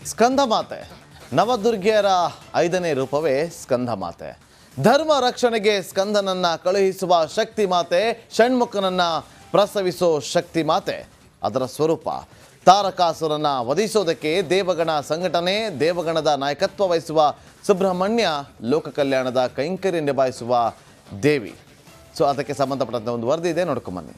ಸ್ಕಂದಮಾತೆ ನವದುರ್ಗೆಯರ 5ನೇ ರೂಪವೇ ಸ್ಕಂದಮಾತೆ. ಧರ್ಮ ರಕ್ಷಣೆಗೆ ಸ್ಕಂದನನ್ನ ಕಳುಹಿಸುವ ಶಕ್ತಿ ಮಾತೆ, ಷಣ್ಮುಖನನ್ನ ಪ್ರಸವಿಸೋ ಶಕ್ತಿ ಮಾತೆ. ಅದರ ಸ್ವರೂಪ ತಾರಕಾಸುರನ ವಧಿಸೋದಕ್ಕೆ ದೇವಗಣ ಸಂಘಟನೆ, ದೇವಗಣದ ನಾಯಕತ್ವ ವಹಿಸುವ ಸುಬ್ರಹ್ಮಣ್ಯ ಲೋಕ ಕಲ್ಯಾಣದ ಕೈಂಕರ್ಯ ನಿಭಾಯಿಸುವ ದೇವಿ. ಸೊ ಅದಕ್ಕೆ ಸಂಬಂಧಪಟ್ಟಂತೆ ಒಂದು ವರದಿ ಇದೆ, ನೋಡ್ಕೊಂಬನ್ನಿ.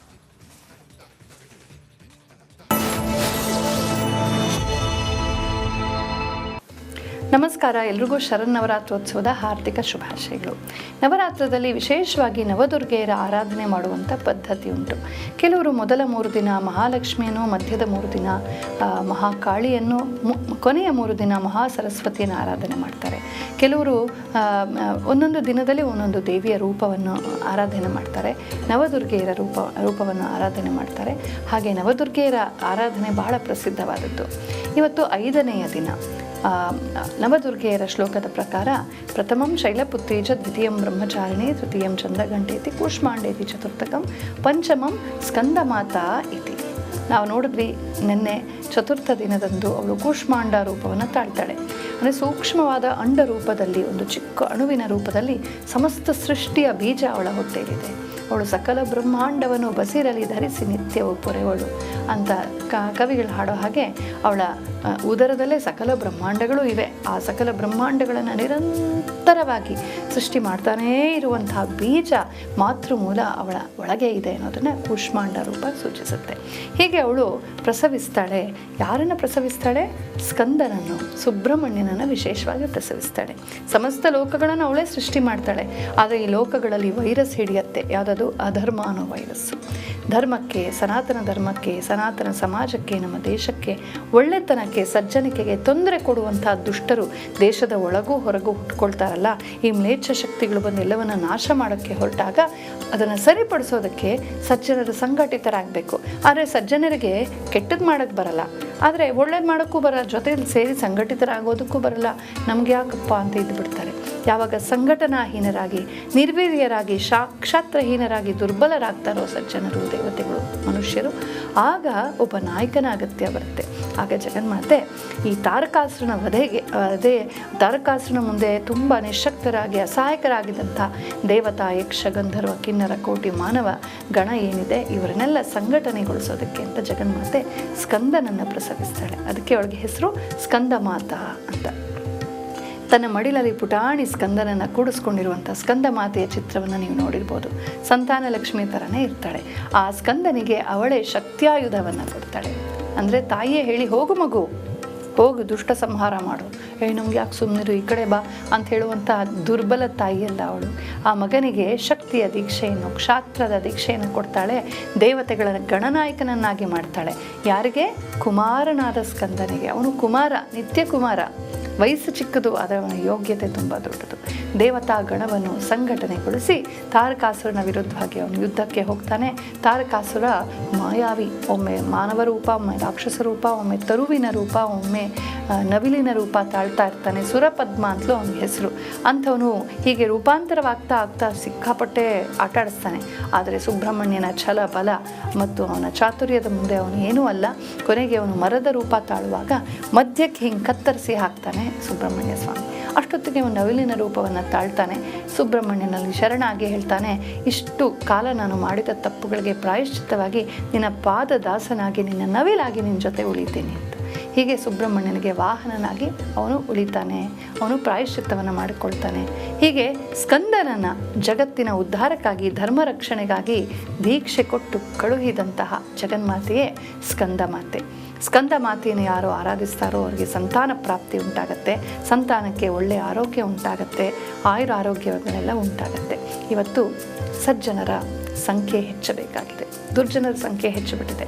ನಮಸ್ಕಾರ, ಎಲ್ರಿಗೂ ಶರನ್ನವರಾತ್ರೋತ್ಸವದ ಹಾರ್ದಿಕ ಶುಭಾಶಯಗಳು. ನವರಾತ್ರದಲ್ಲಿ ವಿಶೇಷವಾಗಿ ನವದುರ್ಗೆಯರ ಆರಾಧನೆ ಮಾಡುವಂಥ ಪದ್ಧತಿ ಉಂಟು. ಕೆಲವರು ಮೊದಲ 3 ದಿನ ಮಹಾಲಕ್ಷ್ಮಿಯನ್ನು, ಮಧ್ಯದ 3 ದಿನ ಮಹಾಕಾಳಿಯನ್ನು, ಕೊನೆಯ 3 ದಿನ ಮಹಾಸರಸ್ವತಿಯನ್ನು ಆರಾಧನೆ ಮಾಡ್ತಾರೆ. ಕೆಲವರು ಒಂದೊಂದು ದಿನದಲ್ಲಿ ಒಂದೊಂದು ದೇವಿಯ ರೂಪವನ್ನು ಆರಾಧನೆ ಮಾಡ್ತಾರೆ, ನವದುರ್ಗೆಯರ ರೂಪವನ್ನು ಆರಾಧನೆ ಮಾಡ್ತಾರೆ. ಹಾಗೆ ನವದುರ್ಗೆಯರ ಆರಾಧನೆ ಬಹಳ ಪ್ರಸಿದ್ಧವಾದದ್ದು. ಇವತ್ತು 5ನೆಯ ದಿನ. ನವದುರ್ಗೆಯರ ಶ್ಲೋಕದ ಪ್ರಕಾರ ಪ್ರಥಮಂ ಶೈಲಪುತ್ರೀಚ, ದ್ವಿತೀಯಂ ಬ್ರಹ್ಮಚಾರಿಣಿ, ತೃತೀಯಂ ಚಂದ್ರಘಂಟೇತಿ, ಕೂಷ್ಮಾಂಡೇತಿ, ಚತುರ್ಥಕಂ ಪಂಚಮಂ ಸ್ಕಂದಮಾತಾ ಇತಿ. ನಾವು ನೋಡಿದ್ವಿ ನಿನ್ನೆ ಚತುರ್ಥ ದಿನದಂದು ಅವಳು ಕೂಷ್ಮಾಂಡ ರೂಪವನ್ನು ತಾಳ್ತಾಳೆ. ಅಂದರೆ ಸೂಕ್ಷ್ಮವಾದ ಅಂಡ ರೂಪದಲ್ಲಿ, ಒಂದು ಚಿಕ್ಕ ಅಣುವಿನ ರೂಪದಲ್ಲಿ ಸಮಸ್ತ ಸೃಷ್ಟಿಯ ಬೀಜ ಅವಳ ಹೊಟ್ಟೆಯಲ್ಲಿದೆ. ಅವಳು ಸಕಲ ಬ್ರಹ್ಮಾಂಡವನ್ನು ಬಸಿರಲಿ ಧರಿಸಿ ನಿತ್ಯವೂ ಪೊರೆವಳು ಅಂತ ಕವಿಗಳು ಹಾಡೋ ಹಾಗೆ ಅವಳ ಉದರದಲ್ಲೇ ಸಕಲ ಬ್ರಹ್ಮಾಂಡಗಳು ಇವೆ. ಆ ಸಕಲ ಬ್ರಹ್ಮಾಂಡಗಳನ್ನು ನಿರಂತರವಾಗಿ ಸೃಷ್ಟಿ ಮಾಡ್ತಾನೇ ಇರುವಂತಹ ಬೀಜ ಮಾತೃಮೂಲ ಅವಳ ಒಳಗೆ ಇದೆ ಅನ್ನೋದನ್ನು ಕೂಷ್ಮಾಂಡ ರೂಪ ಸೂಚಿಸುತ್ತೆ. ಹೀಗೆ ಅವಳು ಪ್ರಸವಿಸ್ತಾಳೆ. ಯಾರನ್ನು ಪ್ರಸವಿಸ್ತಾಳೆ? ಸ್ಕಂದನನ್ನು, ಸುಬ್ರಹ್ಮಣ್ಯನನ್ನು ವಿಶೇಷವಾಗಿ ಪ್ರಸವಿಸ್ತಾಳೆ. ಸಮಸ್ತ ಲೋಕಗಳನ್ನು ಅವಳೇ ಸೃಷ್ಟಿ ಮಾಡ್ತಾಳೆ. ಆದರೆ ಈ ಲೋಕಗಳಲ್ಲಿ ವೈರಸ್ ಹಿಡಿಯತ್ತೆ. ಯಾವುದದು? ಅಧರ್ಮ ಅನ್ನೋ ವೈರಸ್ಸು. ಧರ್ಮಕ್ಕೆ, ಸನಾತನ ಧರ್ಮಕ್ಕೆ, ಸನಾತನ ಸಮಾಜಕ್ಕೆ, ನಮ್ಮ ದೇಶಕ್ಕೆ, ಒಳ್ಳೆತನಕ್ಕೆ, ಸಜ್ಜನಿಕೆಗೆ ತೊಂದರೆ ಕೊಡುವಂಥ ದುಷ್ಟರು ದೇಶದ ಒಳಗೂ ಹೊರಗೂ ಹುಟ್ಕೊಳ್ತಾರಲ್ಲ. ಈ ಮ್ಲೇಚ್ಛ ಶಕ್ತಿಗಳು ಬಂದು ಎಲ್ಲವನ್ನು ನಾಶ ಮಾಡೋಕ್ಕೆ ಹೊರಟಾಗ ಅದನ್ನು ಸರಿಪಡಿಸೋದಕ್ಕೆ ಸಜ್ಜನರು ಸಂಘಟಿತರಾಗಬೇಕು. ಆದರೆ ಸಜ್ಜನರಿಗೆ ಕೆಟ್ಟದ್ದು ಮಾಡೋಕ್ಕೆ ಬರಲ್ಲ, ಆದರೆ ಒಳ್ಳೇದು ಮಾಡೋಕ್ಕೂ ಬರಲ್ಲ, ಜೊತೆಯಲ್ಲಿ ಸೇರಿ ಸಂಘಟಿತರಾಗೋದಕ್ಕೂ ಬರಲ್ಲ. ನಮ್ಗೆ ಯಾಕಪ್ಪ ಅಂತ ಇದ್ದುಬಿಡ್ತಾರೆ. ಯಾವಾಗ ಸಂಘಟನಾಹೀನರಾಗಿ, ನಿರ್ವೀರ್ಯರಾಗಿ, ಕ್ಷಾತ್ರಹೀನರಾಗಿ ದುರ್ಬಲರಾಗ್ತಾರೋ ಸಜ್ಜನರು, ದೇವತೆಗಳು, ಮನುಷ್ಯರು, ಆಗ ಒಬ್ಬ ನಾಯಕನ ಅಗತ್ಯ ಬರುತ್ತೆ. ಆಗ ಜಗನ್ಮಾತೆ ಈ ತಾರಕಾಸುರನ ತಾರಕಾಸುರನ ಮುಂದೆ ತುಂಬ ನಿಶಕ್ತರಾಗಿ ಅಸಹಾಯಕರಾಗಿದ್ದಂಥ ದೇವತಾ, ಯಕ್ಷ, ಗಂಧರ್ವ, ಕಿನ್ನರ, ಕೋಟಿ, ಮಾನವ ಗಣ ಏನಿದೆ ಇವರನ್ನೆಲ್ಲ ಸಂಘಟನೆಗೊಳಿಸೋದಕ್ಕೆ ಅಂತ ಜಗನ್ಮಾತೆ ಸ್ಕಂದನನ್ನು ಪ್ರಸವಿಸ್ತಾಳೆ. ಅದಕ್ಕೆ ಅವಳಿಗೆ ಹೆಸರು ಸ್ಕಂದಮಾತಾ ಅಂತ. ತನ್ನ ಮಡಿಲಲ್ಲಿ ಪುಟಾಣಿ ಸ್ಕಂದನನ್ನು ಕೂಡಿಸ್ಕೊಂಡಿರುವಂಥ ಸ್ಕಂದ ಮಾತೆಯ ಚಿತ್ರವನ್ನು ನೀವು ನೋಡಿರ್ಬೋದು. ಸಂತಾನ ಲಕ್ಷ್ಮಿ ಥರನೇ ಇರ್ತಾಳೆ. ಆ ಸ್ಕಂದನಿಗೆ ಅವಳೇ ಶಕ್ತ್ಯಾಯುಧವನ್ನು ಕೊಡ್ತಾಳೆ. ಅಂದರೆ ತಾಯಿಯೇ ಹೇಳಿ, ಹೋಗು ಮಗು, ಹೋಗು, ದುಷ್ಟ ಸಂಹಾರ ಮಾಡು, ನಮ್ಗೆ ಯಾಕೆ ಸುಮ್ಮನಿರು, ಈ ಕಡೆ ಬಾ ಅಂತ ಹೇಳುವಂಥ ದುರ್ಬಲ ತಾಯಿಯಲ್ಲ ಅವಳು. ಆ ಮಗನಿಗೆ ಶಕ್ತಿಯ ದೀಕ್ಷೆಯನ್ನು, ಕ್ಷಾತ್ರದ ದೀಕ್ಷೆಯನ್ನು ಕೊಡ್ತಾಳೆ. ದೇವತೆಗಳ ಗಣನಾಯಕನನ್ನಾಗಿ ಮಾಡ್ತಾಳೆ. ಯಾರಿಗೆ? ಕುಮಾರನಾದ ಸ್ಕಂದನಿಗೆ. ಅವನು ಕುಮಾರ, ನಿತ್ಯ ಕುಮಾರ, ವಯಸ್ಸು ಚಿಕ್ಕದು, ಅದರ ಯೋಗ್ಯತೆ ತುಂಬ ದೊಡ್ಡದು. ದೇವತಾ ಗಣವನ್ನು ಸಂಘಟನೆಗೊಳಿಸಿ ತಾರಕಾಸುರನ ವಿರುದ್ಧವಾಗಿ ಅವನು ಯುದ್ಧಕ್ಕೆ ಹೋಗ್ತಾನೆ. ತಾರಕಾಸುರ ಮಾಯಾವಿ, ಒಮ್ಮೆ ಮಾನವ ರೂಪ, ಒಮ್ಮೆ ರಾಕ್ಷಸ ರೂಪ, ಒಮ್ಮೆ ತರುವಿನ ರೂಪ, ಒಮ್ಮೆ ನವಿಲಿನ ರೂಪ ತಾಳ್ತಾ ಇರ್ತಾನೆ. ಸುರಪದ್ಮ ಅಂತಲೂ ಅವನಿಗೆ ಹೆಸರು. ಅಂಥವನು ಹೀಗೆ ರೂಪಾಂತರವಾಗ್ತಾ ಆಗ್ತಾ ಸಿಕ್ಕಾಪಟ್ಟೆ ಆಟಾಡಿಸ್ತಾನೆ. ಆದರೆ ಸುಬ್ರಹ್ಮಣ್ಯನ ಛಲ, ಬಲ ಮತ್ತು ಅವನ ಚಾತುರ್ಯದ ಮುಂದೆ ಅವನು ಏನೂ ಅಲ್ಲ. ಕೊನೆಗೆ ಅವನು ಮರದ ರೂಪ ತಾಳುವಾಗ ಮಧ್ಯಕ್ಕೆ ಹಿಂಗೆ ಕತ್ತರಿಸಿ ಹಾಕ್ತಾನೆ ಸುಬ್ರಹ್ಮಣ್ಯ ಸ್ವಾಮಿ. ಅಷ್ಟೊತ್ತಿಗೆ ಅವನು ನವಿಲಿನ ರೂಪವನ್ನು ತಾಳ್ತಾನೆ. ಸುಬ್ರಹ್ಮಣ್ಯನಲ್ಲಿ ಶರಣಾಗಿ ಹೇಳ್ತಾನೆ, ಇಷ್ಟು ಕಾಲ ನಾನು ಮಾಡಿದ ತಪ್ಪುಗಳಿಗೆ ಪ್ರಾಯಶ್ಚಿತ್ತವಾಗಿ ನಿನ್ನ ಪಾದದಾಸನಾಗಿ, ನಿನ್ನ ನವಿಲಾಗಿ ನಿನ್ನ ಜೊತೆ ಉಳಿತೀನಿ ಅಂತ. ಹೀಗೆ ಸುಬ್ರಹ್ಮಣ್ಯನಿಗೆ ವಾಹನನಾಗಿ ಅವನು ಉಳಿತಾನೆ, ಅವನು ಪ್ರಾಯಶ್ಚಿತ್ತವನ್ನು ಮಾಡಿಕೊಳ್ತಾನೆ. ಹೀಗೆ ಸ್ಕಂದನನ್ನು ಜಗತ್ತಿನ ಉದ್ಧಾರಕ್ಕಾಗಿ, ಧರ್ಮ ರಕ್ಷಣೆಗಾಗಿ ದೀಕ್ಷೆ ಕೊಟ್ಟು ಕಳುಹಿದಂತಹ ಜಗನ್ಮಾತೆಯೇ ಸ್ಕಂದಮಾತೆ. ಸ್ಕಂದ ಮಾತೆಯನ್ನು ಯಾರು ಆರಾಧಿಸ್ತಾರೋ ಅವರಿಗೆ ಸಂತಾನ ಪ್ರಾಪ್ತಿ ಉಂಟಾಗತ್ತೆ, ಸಂತಾನಕ್ಕೆ ಒಳ್ಳೆಯ ಆರೋಗ್ಯ ಉಂಟಾಗತ್ತೆ, ಆಯುರ ಆರೋಗ್ಯಗಳೆಲ್ಲ ಉಂಟಾಗತ್ತೆ. ಇವತ್ತು ಸಜ್ಜನರ ಸಂಖ್ಯೆ ಹೆಚ್ಚಬೇಕಾಗಿದೆ, ದುರ್ಜನರ ಸಂಖ್ಯೆ ಹೆಚ್ಚುಬಿಟ್ಟಿದೆ.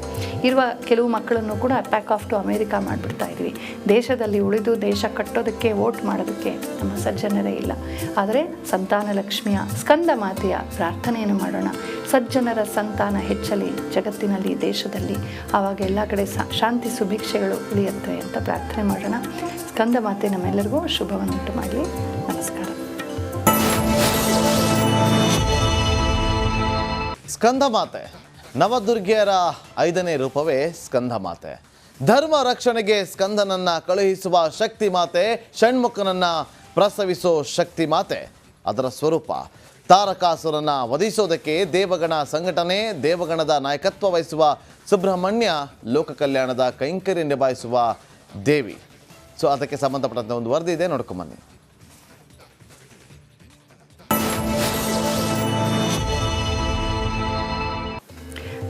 ಇರುವ ಕೆಲವು ಮಕ್ಕಳನ್ನು ಕೂಡ ಪ್ಯಾಕ್ ಆಫ್ ಟು ಅಮೇರಿಕಾ ಮಾಡಿಬಿಡ್ತಾ ಇದ್ವಿ. ದೇಶದಲ್ಲಿ ಉಳಿದು ದೇಶ ಕಟ್ಟೋದಕ್ಕೆ, ವೋಟ್ ಮಾಡೋದಕ್ಕೆ ನಮ್ಮ ಸಜ್ಜನರೇ ಇಲ್ಲ. ಆದರೆ ಸಂತಾನ ಲಕ್ಷ್ಮಿಯ, ಸ್ಕಂದ ಮಾತೆಯ ಪ್ರಾರ್ಥನೆಯನ್ನು ಮಾಡೋಣ. ಸಜ್ಜನರ ಸಂತಾನ ಹೆಚ್ಚಲಿ ಜಗತ್ತಿನಲ್ಲಿ, ದೇಶದಲ್ಲಿ. ಆವಾಗ ಎಲ್ಲ ಕಡೆ ಶಾಂತಿ ಸುಭಿಕ್ಷೆಗಳು ಉಳಿಯುತ್ತೆ ಅಂತ ಪ್ರಾರ್ಥನೆ ಮಾಡೋಣ. ಸ್ಕಂದ ಮಾತೆ ನಮ್ಮೆಲ್ಲರಿಗೂ ಶುಭವನ್ನುಂಟು ಮಾಡಲಿ. ನಮಸ್ಕಾರ. ಸ್ಕಂದಮಾತೆ ನವದುರ್ಗೆಯರ 5ನೇ ರೂಪವೇ ಸ್ಕಂದಮಾತೆ. ಧರ್ಮ ರಕ್ಷಣೆಗೆ ಸ್ಕಂದನನ್ನ ಕಳುಹಿಸುವ ಶಕ್ತಿ ಮಾತೆ, ಷಣ್ಮುಖನನ್ನ ಪ್ರಸವಿಸೋ ಶಕ್ತಿ ಮಾತೆ. ಅದರ ಸ್ವರೂಪ ತಾರಕಾಸುರನ್ನ ವಧಿಸೋದಕ್ಕೆ ದೇವಗಣ ಸಂಘಟನೆ, ದೇವಗಣದ ನಾಯಕತ್ವ ವಹಿಸುವ ಸುಬ್ರಹ್ಮಣ್ಯ, ಲೋಕ ಕಲ್ಯಾಣದ ಕೈಂಕರ್ಯ ನಿಭಾಯಿಸುವ ದೇವಿ. ಸೊ ಅದಕ್ಕೆ ಸಂಬಂಧಪಟ್ಟಂತೆ ಒಂದು ವರದಿ ಇದೆ, ನೋಡ್ಕೊಂಬನ್ನಿ.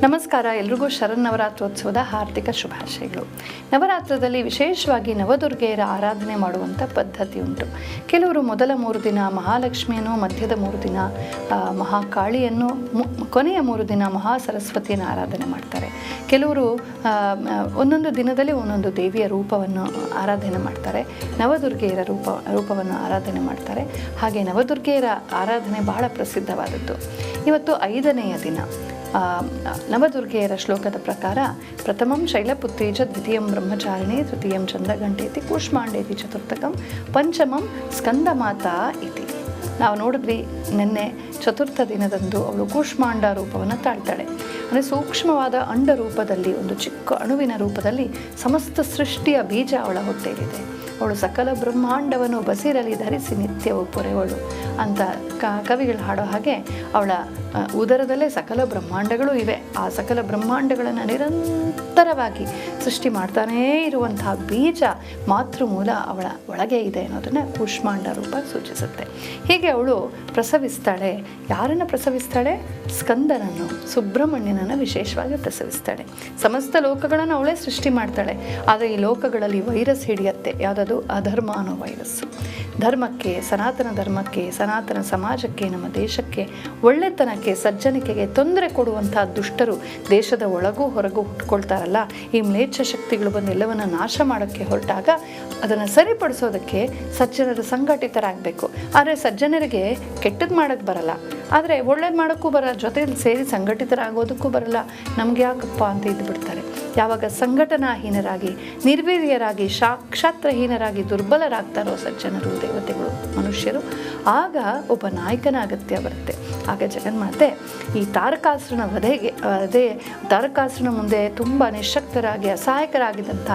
ನಮಸ್ಕಾರ, ಎಲ್ರಿಗೂ ಶರನ್ನವರಾತ್ರೋತ್ಸವದ ಹಾರ್ದಿಕ ಶುಭಾಶಯಗಳು. ನವರಾತ್ರದಲ್ಲಿ ವಿಶೇಷವಾಗಿ ನವದುರ್ಗೆಯರ ಆರಾಧನೆ ಮಾಡುವಂಥ ಪದ್ಧತಿ ಉಂಟು. ಕೆಲವರು ಮೊದಲ 3 ದಿನ ಮಹಾಲಕ್ಷ್ಮಿಯನ್ನು, ಮಧ್ಯದ 3 ದಿನ ಮಹಾಕಾಳಿಯನ್ನು, ಕೊನೆಯ 3 ದಿನ ಮಹಾಸರಸ್ವತಿಯನ್ನು ಆರಾಧನೆ ಮಾಡ್ತಾರೆ. ಕೆಲವರು ಒಂದೊಂದು ದಿನದಲ್ಲಿ ಒಂದೊಂದು ದೇವಿಯ ರೂಪವನ್ನು ಆರಾಧನೆ ಮಾಡ್ತಾರೆ, ನವದುರ್ಗೆಯರ ರೂಪವನ್ನು ಆರಾಧನೆ ಮಾಡ್ತಾರೆ. ಹಾಗೆ ನವದುರ್ಗೆಯರ ಆರಾಧನೆ ಬಹಳ ಪ್ರಸಿದ್ಧವಾದದ್ದು. ಇವತ್ತು 5ನೆಯ ದಿನ. ನವದುರ್ಗೆಯರ ಶ್ಲೋಕದ ಪ್ರಕಾರ ಪ್ರಥಮಂ ಶೈಲಪುತ್ರಿ ಚ, ದ್ವಿತೀಯಂ ಬ್ರಹ್ಮಚಾರಿಣಿ, ತೃತೀಯಂ ಚಂದ್ರಗಂಟೇತಿ, ಕೂಷ್ಮಾಂಡೇತಿ, ಚತುರ್ಥಕಂ ಪಂಚಮಂ ಸ್ಕಂದಮಾತಾ ಇತಿ. ನಾವು ನೋಡಿದ್ವಿ ನಿನ್ನೆ ಚತುರ್ಥ ದಿನದಂದು ಅವಳು ಕೂಷ್ಮಾಂಡ ರೂಪವನ್ನು ತಾಳ್ತಾಳೆ. ಅಂದರೆ ಸೂಕ್ಷ್ಮವಾದ ಅಂಡ ರೂಪದಲ್ಲಿ, ಒಂದು ಚಿಕ್ಕ ಅಣುವಿನ ರೂಪದಲ್ಲಿ ಸಮಸ್ತ ಸೃಷ್ಟಿಯ ಬೀಜ ಅವಳ ಹೊಟ್ಟೆಯಲ್ಲಿದೆ. ಅವಳು ಸಕಲ ಬ್ರಹ್ಮಾಂಡವನ್ನು ಬಸಿರಲ್ಲಿ ಧರಿಸಿ ನಿತ್ಯವೂ ಪೊರೆವಳು ಅಂತ ಕವಿಗಳು ಹಾಡೋ ಹಾಗೆ ಅವಳ ಉದರದಲ್ಲೇ ಸಕಲ ಬ್ರಹ್ಮಾಂಡಗಳು ಇವೆ. ಆ ಸಕಲ ಬ್ರಹ್ಮಾಂಡಗಳನ್ನು ನಿರಂತರವಾಗಿ ಸೃಷ್ಟಿ ಮಾಡ್ತಾನೇ ಇರುವಂತಹ ಬೀಜ ಮಾತೃಮೂಲ ಅವಳ ಒಳಗೆ ಇದೆ ಅನ್ನೋದನ್ನು ಕೂಷ್ಮಾಂಡ ರೂಪ ಸೂಚಿಸುತ್ತೆ. ಹೀಗೆ ಅವಳು ಪ್ರಸವಿಸ್ತಾಳೆ. ಯಾರನ್ನು ಪ್ರಸವಿಸ್ತಾಳೆ? ಸ್ಕಂದನನ್ನು, ಸುಬ್ರಹ್ಮಣ್ಯನನ್ನು ವಿಶೇಷವಾಗಿ ಪ್ರಸವಿಸ್ತಾಳೆ. ಸಮಸ್ತ ಲೋಕಗಳನ್ನು ಅವಳೇ ಸೃಷ್ಟಿ ಮಾಡ್ತಾಳೆ. ಆದರೆ ಈ ಲೋಕಗಳಲ್ಲಿ ವೈರಸ್ ಹಿಡಿಯತ್ತೆ. ಯಾವುದದು? ಅಧರ್ಮ ಅನ್ನೋ ವೈರಸ್ಸು. ಧರ್ಮಕ್ಕೆ, ಸನಾತನ ಧರ್ಮಕ್ಕೆ, ಸನಾತನ ಸಮಾಜಕ್ಕೆ, ನಮ್ಮ ದೇಶಕ್ಕೆ, ಒಳ್ಳೆತನಕ್ಕೆ, ಸಜ್ಜನಿಕೆಗೆ ತೊಂದರೆ ಕೊಡುವಂಥ ದುಷ್ಟರು ದೇಶದ ಒಳಗೂ ಹೊರಗೂ ಹುಟ್ಕೊಳ್ತಾರಲ್ಲ. ಈ ಮ್ಲೇಚ್ಛ ಶಕ್ತಿಗಳು ಬಂದು ಎಲ್ಲವನ್ನು ನಾಶ ಮಾಡೋಕ್ಕೆ ಹೊರಟಾಗ ಅದನ್ನು ಸರಿಪಡಿಸೋದಕ್ಕೆ ಸಜ್ಜನರು ಸಂಘಟಿತರಾಗಬೇಕು. ಆದರೆ ಸಜ್ಜನರಿಗೆ ಕೆಟ್ಟದ್ದು ಮಾಡೋಕ್ಕೆ ಬರಲ್ಲ, ಆದರೆ ಒಳ್ಳೇದು ಮಾಡೋಕ್ಕೂ ಬರಲ್ಲ, ಜೊತೆಯಲ್ಲಿ ಸೇರಿ ಸಂಘಟಿತರಾಗೋದಕ್ಕೂ ಬರಲ್ಲ. ನಮ್ಗೆ ಯಾಕಪ್ಪ ಅಂತ ಇದ್ದುಬಿಡ್ತಾರೆ. ಯಾವಾಗ ಸಂಘಟನಾಹೀನರಾಗಿ, ನಿರ್ವೀರ್ಯರಾಗಿ, ಕ್ಷಾತ್ರಹೀನರಾಗಿ ದುರ್ಬಲರಾಗ್ತಾರೋ ಸಜ್ಜನರು, ದೇವತೆಗಳು, ಮನುಷ್ಯರು, ಆಗ ಒಬ್ಬ ನಾಯಕನ ಅಗತ್ಯ ಬರುತ್ತೆ. ಆಗ ಜಗನ್ಮಾತೆ ಈ ತಾರಕಾಸುರನ ತಾರಕಾಸುರನ ಮುಂದೆ ತುಂಬ ನಿಶಕ್ತರಾಗಿ ಅಸಹಾಯಕರಾಗಿದ್ದಂಥ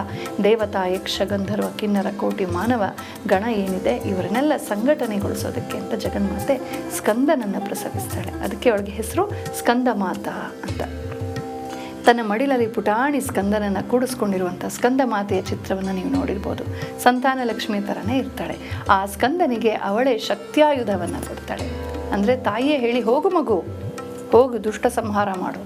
ದೇವತಾ, ಯಕ್ಷ, ಗಂಧರ್ವ, ಕಿನ್ನರ, ಕೋಟಿ, ಮಾನವ ಗಣ ಏನಿದೆ ಇವರನ್ನೆಲ್ಲ ಸಂಘಟನೆಗೊಳಿಸೋದಕ್ಕೆ ಅಂತ ಜಗನ್ಮಾತೆ ಸ್ಕಂದನನ್ನು ಪ್ರಸವಿಸ್ತಾಳೆ. ಅದಕ್ಕೆ ಅವಳಿಗೆ ಹೆಸರು ಸ್ಕಂದಮಾತಾ ಅಂತ. ತನ್ನ ಮಡಿಲಲ್ಲಿ ಪುಟಾಣಿ ಸ್ಕಂದನನ್ನು ಕೂಡಿಸ್ಕೊಂಡಿರುವಂಥ ಸ್ಕಂದ ಮಾತೆಯ ಚಿತ್ರವನ್ನು ನೀವು ನೋಡಿರ್ಬೋದು. ಸಂತಾನ ಲಕ್ಷ್ಮಿ ಥರನೇ ಇರ್ತಾಳೆ. ಆ ಸ್ಕಂದನಿಗೆ ಅವಳೇ ಶಕ್ತ್ಯಾಯುಧವನ್ನು ಕೊಡ್ತಾಳೆ. ಅಂದರೆ ತಾಯಿಯೇ ಹೇಳಿ, ಹೋಗು ಮಗು, ಹೋಗು, ದುಷ್ಟ ಸಂಹಾರ ಮಾಡು,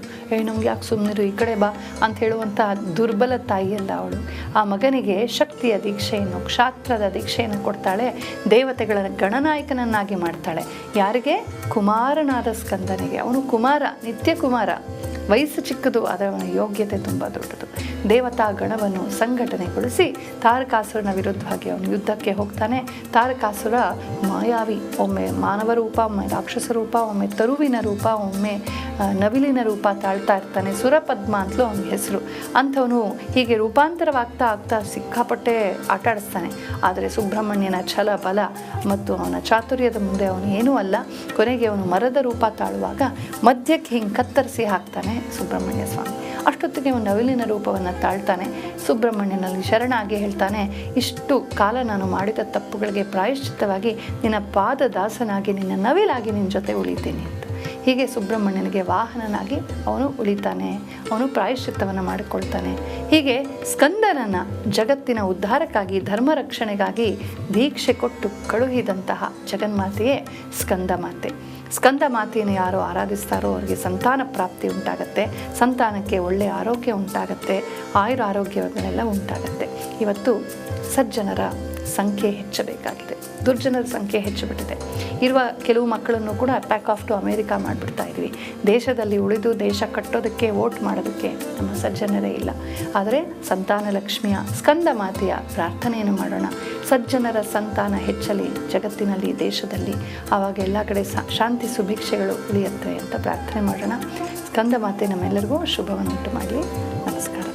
ನಮ್ಗೆ ಯಾಕೆ ಸುಮ್ಮನಿರು, ಈ ಕಡೆ ಬಾ ಅಂತ ಹೇಳುವಂಥ ದುರ್ಬಲ ತಾಯಿಯಲ್ಲ ಅವಳು. ಆ ಮಗನಿಗೆ ಶಕ್ತಿಯ ದೀಕ್ಷೆಯನ್ನು, ಕ್ಷಾತ್ರದ ದೀಕ್ಷೆಯನ್ನು ಕೊಡ್ತಾಳೆ. ದೇವತೆಗಳ ಗಣನಾಯಕನನ್ನಾಗಿ ಮಾಡ್ತಾಳೆ. ಯಾರಿಗೆ? ಕುಮಾರನಾದ ಸ್ಕಂದನಿಗೆ. ಅವನು ಕುಮಾರ, ನಿತ್ಯ ಕುಮಾರ, ವಯಸ್ಸು ಚಿಕ್ಕದು, ಅದರ ಯೋಗ್ಯತೆ ತುಂಬ ದೊಡ್ಡದು. ದೇವತಾ ಗಣವನ್ನು ಸಂಘಟನೆಗೊಳಿಸಿ ತಾರಕಾಸುರನ ವಿರುದ್ಧವಾಗಿ ಅವನು ಯುದ್ಧಕ್ಕೆ ಹೋಗ್ತಾನೆ. ತಾರಕಾಸುರ ಮಾಯಾವಿ, ಒಮ್ಮೆ ಮಾನವ ರೂಪ, ಒಮ್ಮೆ ರಾಕ್ಷಸ ರೂಪ, ಒಮ್ಮೆ ತರುವಿನ ರೂಪ, ಒಮ್ಮೆ ನವಿಲಿನ ರೂಪ ತಾಳ್ತಾ ಇರ್ತಾನೆ. ಸುರಪದ್ಮ ಅಂತಲೂ ಅವನ ಹೆಸರು. ಅಂಥವನು ಹೀಗೆ ರೂಪಾಂತರವಾಗ್ತಾ ಆಗ್ತಾ ಸಿಕ್ಕಾಪಟ್ಟೆ ಆಟಾಡಿಸ್ತಾನೆ. ಆದರೆ ಸುಬ್ರಹ್ಮಣ್ಯನ ಛಲ, ಬಲ ಮತ್ತು ಅವನ ಚಾತುರ್ಯದ ಮುಂದೆ ಅವನು ಏನೂ ಅಲ್ಲ. ಕೊನೆಗೆ ಅವನು ಮರದ ರೂಪ ತಾಳುವಾಗ ಮಧ್ಯಕ್ಕೆ ಹಿಂಗೆ ಕತ್ತರಿಸಿ ಹಾಕ್ತಾನೆ ಸುಬ್ರಹ್ಮಣ್ಯ ಸ್ವಾಮಿ. ಅಷ್ಟೊತ್ತಿಗೆ ಅವನು ನವಿಲಿನ ರೂಪವನ್ನು ತಾಳ್ತಾನೆ. ಸುಬ್ರಹ್ಮಣ್ಯನಲ್ಲಿ ಶರಣಾಗಿ ಹೇಳ್ತಾನೆ, ಇಷ್ಟು ಕಾಲ ನಾನು ಮಾಡಿದ ತಪ್ಪುಗಳಿಗೆ ಪ್ರಾಯಶ್ಚಿತ್ತವಾಗಿ ನಿನ್ನ ಪಾದ ದಾಸನಾಗಿ, ನಿನ್ನ ನವಿಲಾಗಿ ನಿನ್ನ ಜೊತೆ ಉಳಿತೀನಿ ಅಂತ. ಹೀಗೆ ಸುಬ್ರಹ್ಮಣ್ಯನಿಗೆ ವಾಹನನಾಗಿ ಅವನು ಉಳಿತಾನೆ. ಅವನು ಪ್ರಾಯಶ್ಚಿತ್ತವನ್ನು ಮಾಡಿಕೊಳ್ತಾನೆ. ಹೀಗೆ ಸ್ಕಂದನನ್ನು ಜಗತ್ತಿನ ಉದ್ಧಾರಕ್ಕಾಗಿ, ಧರ್ಮ ರಕ್ಷಣೆಗಾಗಿ ದೀಕ್ಷೆ ಕೊಟ್ಟು ಕಳುಹಿದಂತಹ ಜಗನ್ಮಾತೆಯೇ ಸ್ಕಂದ ಮಾತೆ. ಸ್ಕಂದ ಮಾತೆಯನ್ನು ಯಾರು ಆರಾಧಿಸ್ತಾರೋ ಅವರಿಗೆ ಸಂತಾನ ಪ್ರಾಪ್ತಿ ಉಂಟಾಗತ್ತೆ, ಸಂತಾನಕ್ಕೆ ಒಳ್ಳೆಯ ಆರೋಗ್ಯ ಉಂಟಾಗತ್ತೆ, ಆರೋಗ್ಯಗಳೆಲ್ಲ ಉಂಟಾಗತ್ತೆ. ಇವತ್ತು ಸಜ್ಜನರ ಸಂಖ್ಯೆ ಹೆಚ್ಚಬೇಕಾಗಿದೆ, ದುರ್ಜನರ ಸಂಖ್ಯೆ ಹೆಚ್ಚುಬಿಟ್ಟಿದೆ. ಇರುವ ಕೆಲವು ಮಕ್ಕಳನ್ನು ಕೂಡ ಪ್ಯಾಕ್ ಆಫ್ ಟು ಅಮೇರಿಕಾ ಮಾಡಿಬಿಡ್ತಾ ಇದ್ವಿ. ದೇಶದಲ್ಲಿ ಉಳಿದು ದೇಶ ಕಟ್ಟೋದಕ್ಕೆ, ವೋಟ್ ಮಾಡೋದಕ್ಕೆ ನಮ್ಮ ಸಜ್ಜನರೇ ಇಲ್ಲ. ಆದರೆ ಸಂತಾನ ಲಕ್ಷ್ಮಿಯ, ಸ್ಕಂದ ಮಾತೆಯ ಪ್ರಾರ್ಥನೆಯನ್ನು ಮಾಡೋಣ. ಸಜ್ಜನರ ಸಂತಾನ ಹೆಚ್ಚಲಿ ಜಗತ್ತಿನಲ್ಲಿ, ದೇಶದಲ್ಲಿ. ಆವಾಗ ಎಲ್ಲ ಕಡೆ ಶಾಂತಿ ಸುಭಿಕ್ಷೆಗಳು ಉಳಿಯುತ್ತೆ ಅಂತ ಪ್ರಾರ್ಥನೆ ಮಾಡೋಣ. ಸ್ಕಂದ ಮಾತೆ ನಮ್ಮೆಲ್ಲರಿಗೂ ಶುಭವನ್ನುಂಟು ಮಾಡಲಿ. ನಮಸ್ಕಾರ.